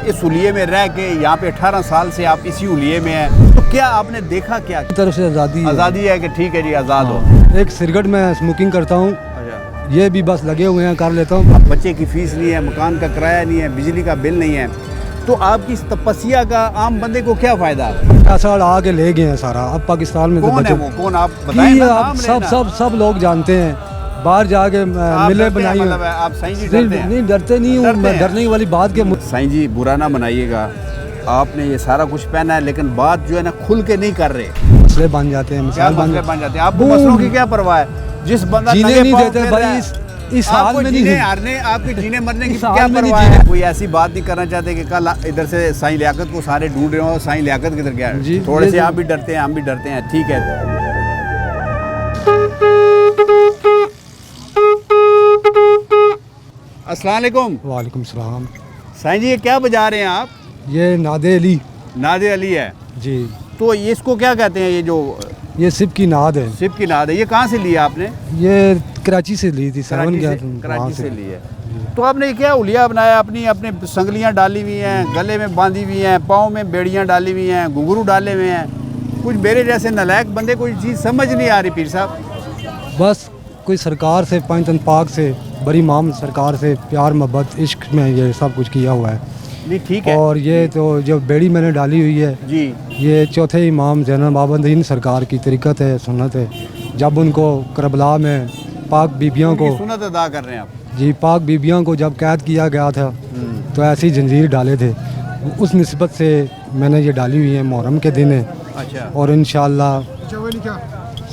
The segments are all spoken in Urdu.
اس حلیے میں رہ کے یہاں پہ 18 سال سے آپ اسی حلیے میں ہیں، تو کیا آپ نے دیکھا کیا طرف سے آزادی ہے کہ ٹھیک ہے جی آزاد ہو؟ ایک سگریٹ میں اسموکنگ کرتا ہوں، یہ بھی بس لگے ہوئے ہیں کر لیتا ہوں. بچے کی فیس نہیں ہے، مکان کا کرایہ نہیں ہے، بجلی کا بل نہیں ہے، تو آپ کی اس تپسیا کا عام بندے کو کیا فائدہ؟ ایسا آ کے لے گئے ہیں سارا. اب پاکستان میں کون ہے وہ؟ کون آپ بتائیں نا، نام لینا. سب لوگ جانتے ہیں. باہر جا کے ملے بنائی مطلب آپ سائیں جی ڈرتے ہیں؟ نہیں ڈرتے نہیں ہوں میں، ڈرنے والی بات کے. سائیں جی برا نہ منائیے گا، آپ نے یہ سارا کچھ پہنا ہے لیکن بات جو ہے نا کھل کے نہیں کر رہے. مسئلے بن جاتے ہیں، کیا مسئلے بن جاتے ہیں؟ آپ کو مسئلوں کی کیا پرواہ ہے؟ جس بندہ جینے نہیں دیتے بھائی اس حال میں نہیں ہارنے، آپ کے جینے مرنے کی کیا پرواہ ہے؟ کوئی ایسی بات نہیں کرنا چاہتے کہ کل ادھر سے سائیں لیاقت کو سارے ڈھونڈ رہے ہوں، سائیں لیاقت کدھر گیا؟ تھوڑے سے آپ بھی ڈرتے ہیں، ہم بھی ڈرتے ہیں، ٹھیک ہے. السلام علیکم. وعلیکم السلام. سائیں جی یہ کیا بجا رہے ہیں آپ؟ یہ نادے علی. نادے علی ہے جی. تو اس کو کیا کہتے ہیں؟ یہ جو یہ سب کی ناد ہے. سپ کی ناد ہے. یہ کہاں سے لیا آپ نے؟ یہ کراچی سے لی تھی. کراچی سے لی ہے. تو آپ نے کیا حلیہ بنایا؟ اپنے سنگلیاں ڈالی ہوئی ہیں، گلے میں باندھی ہوئی ہیں، پاؤں میں بیڑیاں ڈالی ہوئی ہیں، گھنگرو ڈالے ہوئے ہیں. کچھ میرے جیسے نالائق بندے کوئی چیز سمجھ نہیں آ رہی پیر صاحب. بس کوئی سرکار سے پنجتن پاک سے بڑی امام سرکار سے پیار محبت عشق میں یہ سب کچھ کیا ہوا ہے. ٹھیک ہے. اور یہ تو جو بیڑی میں نے ڈالی ہوئی ہے جی، یہ چوتھے امام زین العابدین سرکار کی طریقت ہے، سنت ہے. جب ان کو کربلا میں پاک بیبیوں کو سنت ادا کر رہے ہیں آپ؟ جی، پاک بیبیوں کو جب قید کیا گیا تھا تو ایسی جنجیر ڈالے تھے، اس نسبت سے میں نے یہ ڈالی ہوئی ہے. محرم کے دن ہے. اچھا. اور انشاءاللہ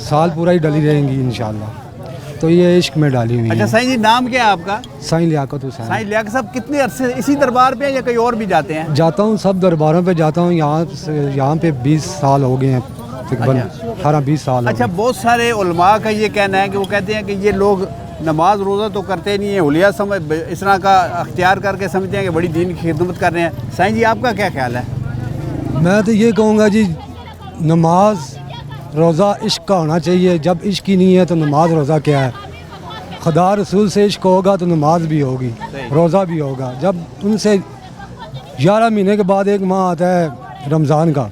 سال پورا ہی ڈلی رہیں گی انشاءاللہ. تو یہ عشق میں ڈالی ہوئی ہے. اچھا سائیں جی نام کیا ہے آپ کا؟ سائیں لیاقت حسین. سائیں لیاقت صاحب کتنے عرصے اسی دربار پہ یا کہیں اور بھی جاتے ہیں؟ جاتا ہوں، سب درباروں پہ جاتا ہوں. یہاں پہ 20 سال ہو گئے ہیں تقریباً. 18-20 سال. اچھا بہت سارے علماء کا یہ کہنا ہے کہ وہ کہتے ہیں کہ یہ لوگ نماز روزہ تو کرتے نہیں ہیں، حلیہ اس طرح کا اختیار کر کے سمجھتے ہیں کہ بڑی دین کی خدمت کر رہے ہیں. سائیں جی آپ کا کیا خیال ہے؟ میں تو یہ کہوں گا جی نماز روزہ عشق کا ہونا چاہیے. جب عشق ہی نہیں ہے تو نماز روزہ کیا ہے؟ خدا رسول سے عشق ہوگا تو نماز بھی ہوگی، روزہ بھی ہوگا. جب ان سے 11 مہینے کے بعد ایک ماہ آتا ہے رمضان کا،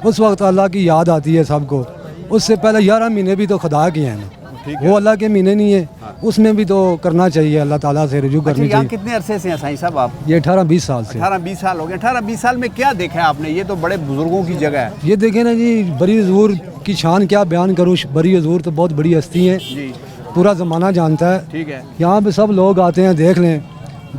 اس وقت اللہ کی یاد آتی ہے سب کو. اس سے پہلے 11 مہینے بھی تو خدا کے ہیں نا، وہ اللہ کے مہینے نہیں ہیں. اس میں بھی تو کرنا چاہیے، اللہ تعالیٰ سے رجوع کرنی چاہیے. کتنے عرصے سے ہیں سائیں صاحب آپ؟ یہ 18-20 سال سے. 18-20 سال ہو گئے. 18-20 سال میں کیا دیکھا ہے آپ نے؟ یہ تو بڑے بزرگوں کی جگہ ہے. یہ دیکھیں نا جی، بری حضور کی شان کیا بیان کروں. بری حضور تو بہت بڑی ہستی ہیں، پورا زمانہ جانتا ہے. ٹھیک ہے. یہاں پہ سب لوگ آتے ہیں، دیکھ لیں،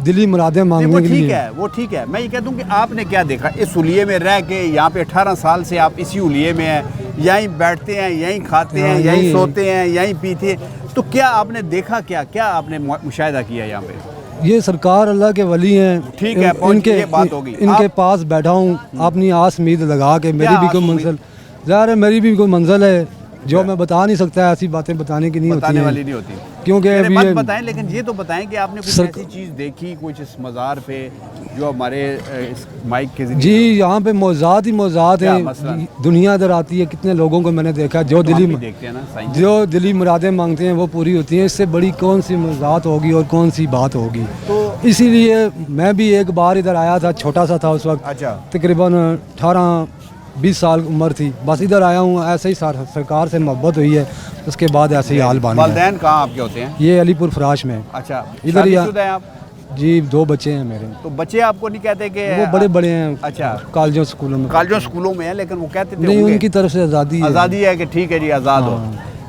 دلی مرادیں مانگنے کے لیے. وہ ٹھیک ہے. میں یہ کہتا ہوں کہ آپ نے کیا دیکھا اس حلیے میں رہ کے؟ یہاں پہ 18 سال سے آپ اسی حلیے میں ہیں، یہیں بیٹھتے ہیں، یہیں کھاتے ہیں، یہیں سوتے ہیں، یہیں پیتے ہیں. تو کیا آپ نے دیکھا؟ کیا آپ نے مشاہدہ کیا یہاں پہ؟ یہ سرکار اللہ کے ولی ہیں. ٹھیک ہے، یہ بات ہوگی. ان کے پاس بیٹھا ہوں اپنی آس امید لگا کے. میری بھی کوئی منزل ظاہر ہے، میری بھی کوئی منزل ہے جو میں بتا نہیں سکتا. ایسی باتیں بتانے کی نہیں ہوتی، بتانے والی نہیں ہوتی. کیونکہ مت بتائیں، لیکن یہ تو بتائیں کہ آپ نے کچھ ایسی چیز دیکھی کچھ اس مزار پہ جو ہمارے اس مائک کے ذریعے؟ جی یہاں پہ موضوعات ہی موضوعات ہیں. دنیا ادھر آتی ہے، کتنے لوگوں کو میں نے دیکھا جو دلی مرادیں مانگتے ہیں وہ پوری ہوتی ہیں. اس سے بڑی کون سی موضوعات ہوگی اور کون سی بات ہوگی؟ تو اسی لیے میں بھی ایک بار ادھر آیا تھا، چھوٹا سا تھا اس وقت. اچھا. تقریباً 18-20 سال عمر تھی. بس ادھر آیا ہوں، ایسے ہی سرکار سے محبت ہوئی ہے، اس کے بعد ایسے ہی حال بن گیا. والدین کہاں آپ کے ہوتے ہیں؟ یہ علی پور فراش میں. اچھا. ادھر ہی ہیں آپ؟ جی 2 بچے ہیں میرے. تو بچے آپ کو نہیں کہتے کہ وہ بڑے ہیں؟ اچھا. کالجوں اسکولوں میں ہیں، لیکن وہ کہتے تھے نہیں ان کی طرف سے آزادی ہے کہ ٹھیک ہے جی آزاد ہو.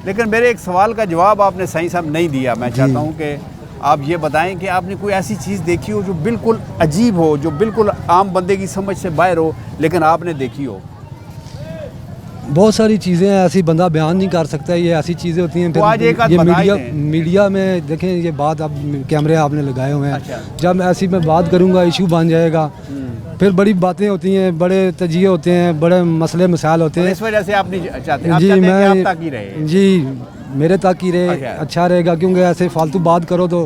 لیکن میرے ایک سوال کا جواب آپ نے سائیں صاحب نہیں دیا. میں چاہتا ہوں کہ آپ یہ بتائیں کہ آپ نے کوئی ایسی چیز دیکھی ہو جو بالکل عجیب ہو، جو بالکل عام بندے کی سمجھ سے باہر ہو لیکن آپ نے دیکھی ہو. بہت ساری چیزیں ایسی بندہ بیان نہیں کر سکتا. یہ ایسی چیزیں ہوتی ہیں یہ میڈیا میں دیکھیں. یہ بات اب کیمرے آپ نے لگائے ہوئے ہیں. جب ایسی میں بات کروں گا ایشو بن جائے گا. پھر بڑی باتیں ہوتی ہیں، بڑے تجزیے ہوتے ہیں، بڑے مسئلے مسائل ہوتے ہیں. اس وجہ سے آپ نہیں چاہتے؟ جی میرے تک ہی رہے، اچھا رہے گا. کیونکہ ایسے فالتو بات کرو تو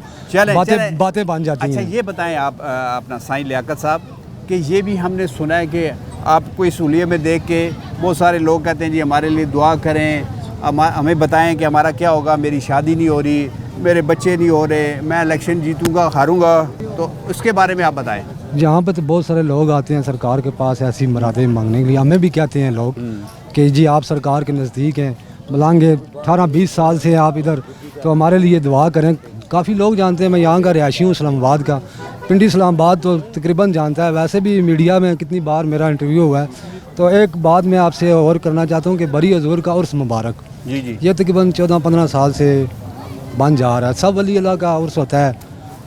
باتیں بن جاتی ہیں. اچھا یہ بتائیں آپ اپنا سائیں لیاقت صاحب کہ یہ بھی ہم نے سنا ہے کہ آپ کو اس حلیے میں دیکھ کے بہت سارے لوگ کہتے ہیں جی ہمارے لیے دعا کریں، ہمیں بتائیں کہ ہمارا کیا ہوگا، میری شادی نہیں ہو رہی، میرے بچے نہیں ہو رہے, میں الیکشن جیتوں گا ہاروں گا, تو اس کے بارے میں آپ بتائیں. یہاں پہ تو بہت سارے لوگ آتے ہیں سرکار کے پاس ایسی مرادیں مانگنے کے لیے. ہمیں بھی کہتے ہیں لوگ کہ جی آپ سرکار کے نزدیک ہیں, ملانگے 18-20 سال سے آپ ادھر, تو ہمارے لیے دعا کریں. کافی لوگ جانتے ہیں, میں یہاں کا رہائشی ہوں اسلام آباد کا, پنڈی اسلام آباد تو تقریباً جانتا ہے. ویسے بھی میڈیا میں کتنی بار میرا انٹرویو ہوا ہے. تو ایک بات میں آپ سے اور کرنا چاہتا ہوں کہ بری حضور کا عرس مبارک, جی جی, یہ تقریباً 14-15 سال سے بن جا رہا ہے. سب ولی اللہ کا عرس ہوتا ہے,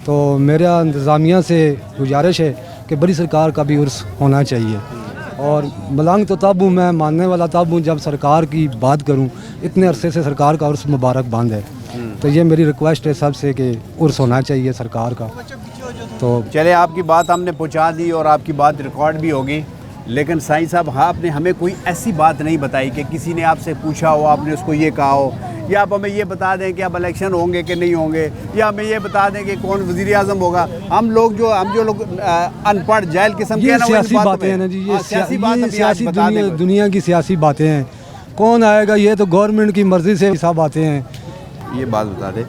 تو میرا انتظامیہ سے گزارش ہے کہ بڑی سرکار کا بھی عرس ہونا چاہیے. اور ملانگ تو تب ہوں, میں ماننے والا تب ہوں جب سرکار کی بات کروں. اتنے عرصے سے سرکار کا عرس مبارک بند ہے, تو یہ میری ریکویسٹ ہے سب سے کہ عرس ہونا چاہیے سرکار کا. تو چلے آپ کی بات ہم نے پہنچا دی اور آپ کی بات ریکارڈ بھی ہوگی, لیکن سائیں صاحب آپ نے ہمیں کوئی ایسی بات نہیں بتائی کہ کسی نے آپ سے پوچھا ہو, آپ نے اس کو یہ کہا ہو, یا آپ ہمیں یہ بتا دیں کہ اب الیکشن ہوں گے کہ نہیں ہوں گے, یا ہمیں یہ بتا دیں کہ کون وزیر اعظم ہوگا. ہم جو لوگ ان پڑھ جاہل قسم کے یہ ہیں نا, سیاسی باتیں ہیں نا جی, یہ سیاسی بتا دیں. دنیا کی سیاسی باتیں ہیں. کون آئے گا, یہ تو گورنمنٹ کی مرضی سے سب باتیں ہیں. یہ بات بتا دیں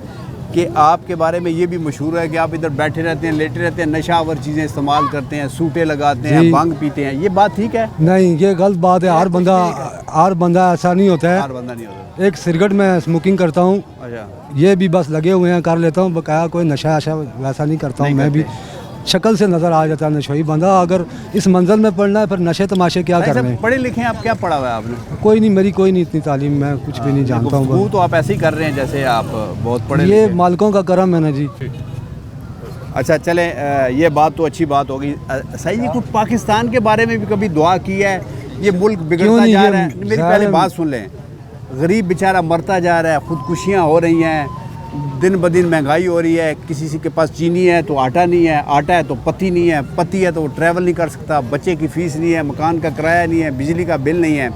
کہ آپ کے بارے میں یہ بھی مشہور ہے کہ آپ ادھر بیٹھے رہتے ہیں, لیٹے رہتے ہیں, نشہ آور چیزیں استعمال کرتے ہیں, سوٹے لگاتے ہیں, بھنگ پیتے ہیں. یہ بات ٹھیک ہے؟ نہیں, یہ غلط بات ہے. ہر بندہ ایسا نہیں ہوتا ہے. ہر بندہ نہیں ہوتا. ایک سگریٹ میں اسموکنگ کرتا ہوں, اچھا, یہ بھی بس لگے ہوئے ہیں, کر لیتا ہوں. بقایا کوئی نشہ ویسا نہیں کرتا ہوں. میں بھی شکل سے نظر آ جاتا ہے نشوئی بندہ. اگر اس منزل میں پڑھنا ہے پھر نشے تماشے کیا کرنے ہیں. پڑھے لکھے ہیں آپ, کیا پڑھا ہوا ہے آپ نے؟ کوئی نہیں, میری کوئی نہیں اتنی تعلیم, میں کچھ بھی نہیں جانتا ہوں. وہ تو آپ ایسے ہی کر رہے ہیں جیسے آپ بہت پڑھے لکھے. یہ مالکوں کا کرم ہے نا جی. اچھا چلیں, یہ بات تو اچھی بات ہوگی. صحیح جی, کچھ پاکستان کے بارے میں بھی کبھی دعا کی ہے؟ یہ ملک بگڑتا جا رہا ہے. میری پہلے بات سن لیں, غریب بیچارہ مرتا جا رہا ہے, خودکشیاں ہو رہی ہیں, دن بدن مہنگائی ہو رہی ہے. کسی کے پاس چینی ہے تو آٹا نہیں ہے, آٹا ہے تو پتی نہیں ہے, پتی ہے تو وہ ٹریول نہیں کر سکتا, بچے کی فیس نہیں ہے, مکان کا کرایہ نہیں ہے, بجلی کا بل نہیں ہے.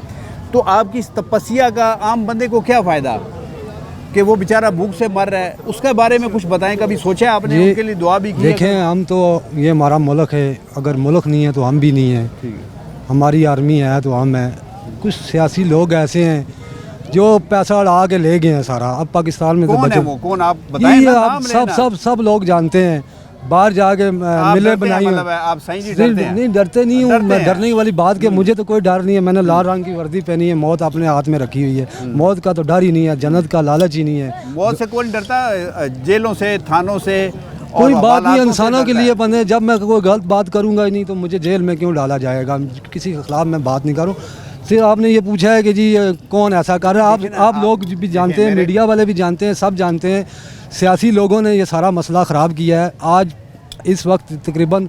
تو آپ کی اس تپسیا کا عام بندے کو کیا فائدہ کہ وہ بیچارہ بھوک سے مر رہا ہے؟ اس کے بارے میں کچھ بتائیں. کبھی سوچا آپ نے ان کے لیے دعا بھی کی؟ دیکھیں, ہم تو, یہ ہمارا ملک ہے, اگر ملک نہیں ہے تو ہم بھی نہیں ہیں. ہماری آرمی ہے تو ہم ہیں. کچھ سیاسی لوگ ایسے ہیں جو پیسہ اڑا کے لے گئے ہیں سارا. اب پاکستان میں کون ہے وہ, کون آپ بتائیں نا, نام لینا. سب لوگ جانتے ہیں. باہر جا کے ملے بنائی ہیں. آپ صحیح جی ڈرتے ہیں؟ نہیں, ڈرتے نہیں ہوں میں. ڈرنے والی بات کہ مجھے تو کوئی ڈر نہیں ہے. میں نے لال رنگ کی وردی پہنی ہے, موت اپنے ہاتھ میں رکھی ہوئی ہے. موت کا تو ڈر ہی نہیں ہے, جنت کا لالچ ہی نہیں ہے. موت سے کون ڈرتا؟ جیلوں سے, تھانوں سے, کوئی بات نہیں. انسانوں کے لیے بندے, جب میں کوئی غلط بات کروں گا ہی نہیں تو مجھے جیل میں کیوں ڈالا جائے گا؟ کسی کے خلاف میں بات نہیں کروں. صرف آپ نے یہ پوچھا ہے کہ جی کون ایسا کر رہا ہے. آپ لوگ بھی جانتے ہیں, میڈیا والے بھی جانتے ہیں, سب جانتے ہیں. سیاسی لوگوں نے یہ سارا مسئلہ خراب کیا ہے. آج اس وقت تقریباً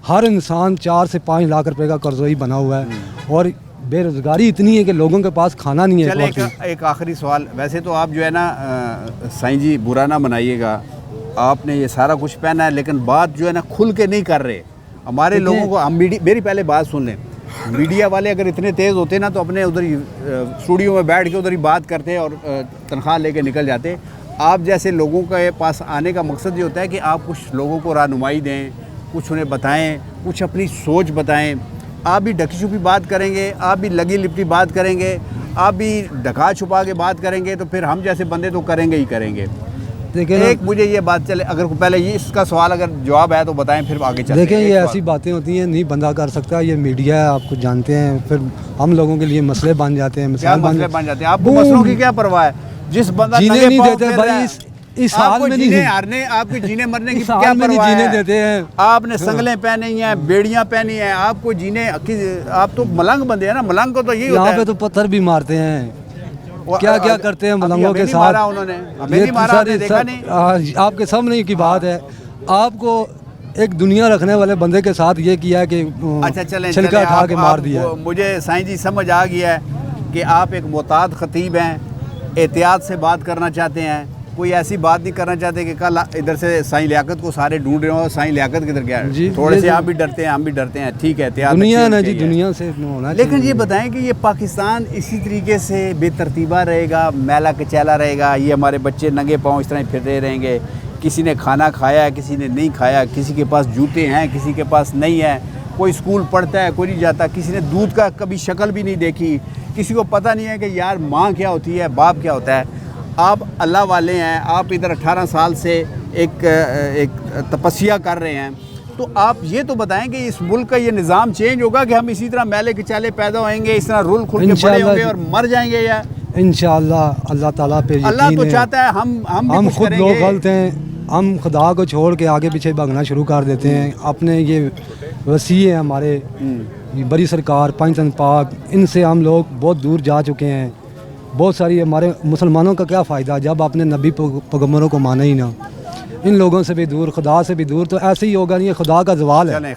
ہر انسان 4 سے 5 لاکھ روپے کا قرضوئی بنا ہوا ہے, اور بے روزگاری اتنی ہے کہ لوگوں کے پاس کھانا نہیں ہے. چلے ایک آخری سوال. ویسے تو آپ جو ہے نا سائیں جی, برا نہ منائیے گا, آپ نے یہ سارا کچھ پہنا ہے, لیکن بات جو ہے نا کھل کے نہیں کر رہے ہمارے لوگوں کو. ہم میری پہلے بات سن لیں. میڈیا والے اگر اتنے تیز ہوتے نا تو اپنے ادھر ہی اسٹوڈیو میں بیٹھ کے ادھر ہی بات کرتے اور تنخواہ لے کے نکل جاتے. آپ جیسے لوگوں کے پاس آنے کا مقصد یہ ہوتا ہے کہ آپ کچھ لوگوں کو رہنمائی دیں, کچھ انہیں بتائیں, کچھ اپنی سوچ بتائیں. آپ بھی ڈھکی چھپی بات کریں گے, آپ بھی لگی لپٹی بات کریں گے, آپ بھی ڈھکا چھپا کے بات کریں گے, تو پھر ہم جیسے بندے تو کریں گے ہی کریں گے. ایک مجھے یہ بات چلے, اگر پہلے یہ اس کا سوال اگر جواب ہے تو بتائیں, پھر آگے چلیں. دیکھیں, یہ ایسی باتیں ہوتی ہیں, نہیں بندہ کر سکتا. یہ میڈیا ہے, آپ کو جانتے ہیں, پھر ہم لوگوں کے لیے مسئلے بن جاتے ہیں. مسئلے بن جاتے ہیں. آپ کو مسئلوں کی کیا پرواہ ہے؟ جس بندہ جینے نہیں دیتے بھائی, اس حال میں نہیں ہارنے, آپ کو جینے مرنے کی کیا پرواہ ہے؟ جینے دیتے ہیں. آپ نے سنگلیں پہنی ہیں, بیڑیاں پہنی ہیں, آپ کو جینے, آپ تو ملنگ بندے ہیں نا. ملنگ کو تو یہی ہوتا ہے. یہاں پہ تو پتھر بھی مارتے ہیں, کیا کیا کرتے ہیں ملنگوں کے ساتھ. آپ کے سامنے کی بات ہے. آپ کو ایک دنیا رکھنے والے بندے کے ساتھ یہ کیا ہے کہ چھلکا اٹھا کے مار دیا. مجھے سائیں جی سمجھ آ گیا ہے کہ آپ ایک معتاد خطیب ہیں, احتیاط سے بات کرنا چاہتے ہیں, کوئی ایسی بات نہیں کرنا چاہتے کہ کل ادھر سے سائیں لیاقت کو سارے ڈھونڈ رہے ہوں, سائیں لیاقت کدھر گیا. تھوڑے سے آپ بھی ڈرتے ہیں, ہم بھی ڈرتے ہیں, ٹھیک ہے, احتیاط دنیا نا جی, دنیا سے ہونا. لیکن یہ بتائیں کہ یہ پاکستان اسی طریقے سے بے ترتیبہ رہے گا, میلا کچیلا رہے گا, یہ ہمارے بچے ننگے پاؤں اس طرح پھرتے رہیں گے, کسی نے کھانا کھایا, کسی نے نہیں کھایا, کسی کے پاس جوتے ہیں, کسی کے پاس نہیں ہے, کوئی اسکول پڑھتا ہے, کوئی نہیں جاتا, کسی نے دودھ کا کبھی شکل بھی نہیں دیکھی, کسی کو پتہ نہیں ہے کہ یار ماں کیا ہوتی ہے, باپ کیا ہوتا ہے. آپ اللہ والے ہیں, آپ ادھر 18 سال سے ایک تپسیا کر رہے ہیں, تو آپ یہ تو بتائیں کہ اس ملک کا یہ نظام چینج ہوگا کہ ہم اسی طرح میلے کے چالے پیدا ہوئیں گے, اس طرح رول کھل کے بڑے ہوں گے اور مر جائیں گے؟ یا انشاءاللہ اللہ تعالیٰ پہ یقین ہے. اللہ تو چاہتا ہے ہم خود لوگ غلط ہیں, ہم خدا کو چھوڑ کے آگے پیچھے بھاگنا شروع کر دیتے ہیں. اپنے یہ وسیع ہیں ہمارے بڑی سرکار پنجتن پاک, ان سے ہم لوگ بہت دور جا چکے ہیں. بہت ساری ہمارے مسلمانوں کا کیا فائدہ جب اپنے نبی پیغمبروں کو مانا ہی نہ. ان لوگوں سے بھی دور, خدا سے بھی دور, تو ایسے ہی ہوگا. یہ خدا کا زوال ہے,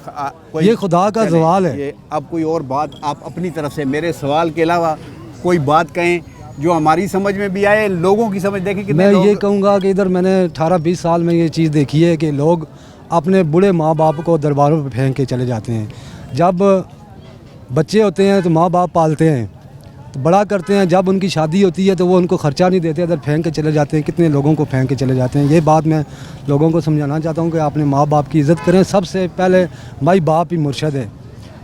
یہ خدا کا زوال ہے. اب کوئی اور بات آپ اپنی طرف سے میرے سوال کے علاوہ کوئی بات کہیں جو ہماری سمجھ میں بھی آئے, لوگوں کی سمجھ. دیکھیں کہ میں یہ کہوں گا کہ ادھر میں نے 18-20 سال میں یہ چیز دیکھی ہے کہ لوگ اپنے بوڑھے ماں باپ کو درباروں پہ پھینک کے چلے جاتے ہیں. جب بچے ہوتے ہیں تو ماں باپ پالتے ہیں, تو بڑا کرتے ہیں. جب ان کی شادی ہوتی ہے تو وہ ان کو خرچہ نہیں دیتے, ادھر پھینک کے چلے جاتے ہیں. کتنے لوگوں کو پھینک کے چلے جاتے ہیں. یہ بات میں لوگوں کو سمجھانا چاہتا ہوں کہ اپنے ماں باپ کی عزت کریں. سب سے پہلے مائی باپ ہی مرشد ہے.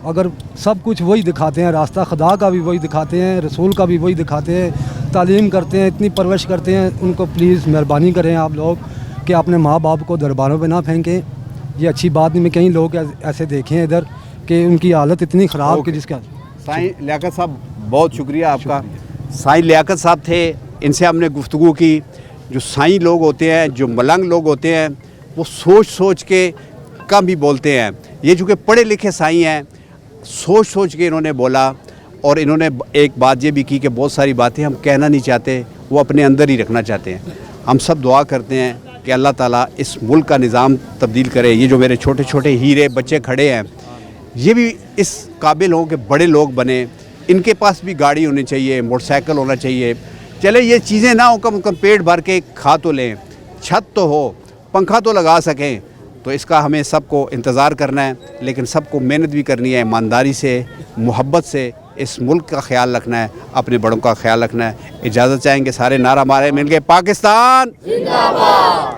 اگر سب کچھ وہی دکھاتے ہیں, راستہ خدا کا بھی وہی دکھاتے ہیں, رسول کا بھی وہی دکھاتے ہیں, تعلیم کرتے ہیں, اتنی پرورش کرتے ہیں, ان کو پلیز مہربانی کریں آپ لوگ کہ اپنے ماں باپ کو درباروں پہ نہ پھینکیں. یہ اچھی بات نہیں. میں کئی لوگ ایسے دیکھے ہیں ادھر کہ ان کی حالت اتنی خراب کہ جس کا. سائیں لیاقت صاحب بہت شکریہ آپ کا. سائیں لیاقت صاحب تھے, ان سے ہم نے گفتگو کی. جو سائیں لوگ ہوتے ہیں, جو ملنگ لوگ ہوتے ہیں, وہ سوچ کے کم ہی بولتے ہیں. یہ چونکہ پڑھے لکھے سائیں ہیں, سوچ کے انہوں نے بولا, اور انہوں نے ایک بات یہ بھی کی کہ بہت ساری باتیں ہم کہنا نہیں چاہتے, وہ اپنے اندر ہی رکھنا چاہتے ہیں. ہم سب دعا کرتے ہیں کہ اللہ تعالیٰ اس ملک کا نظام تبدیل کرے. یہ جو میرے چھوٹے چھوٹے ہیرے بچے کھڑے ہیں, یہ بھی اس قابل ہوں کہ بڑے لوگ بنیں. ان کے پاس بھی گاڑی ہونی چاہیے, موٹر سائیکل ہونا چاہیے. چلے یہ چیزیں نہ ہوں, کم کم پیٹ بھر کے کھا تو لیں, چھت تو ہو, پنکھا تو لگا سکیں. تو اس کا ہمیں سب کو انتظار کرنا ہے, لیکن سب کو محنت بھی کرنی ہے, ایمانداری سے, محبت سے. اس ملک کا خیال رکھنا ہے, اپنے بڑوں کا خیال رکھنا ہے. اجازت چاہیں گے سارے نعرہ مارے مل کے, پاکستان زندہ باد.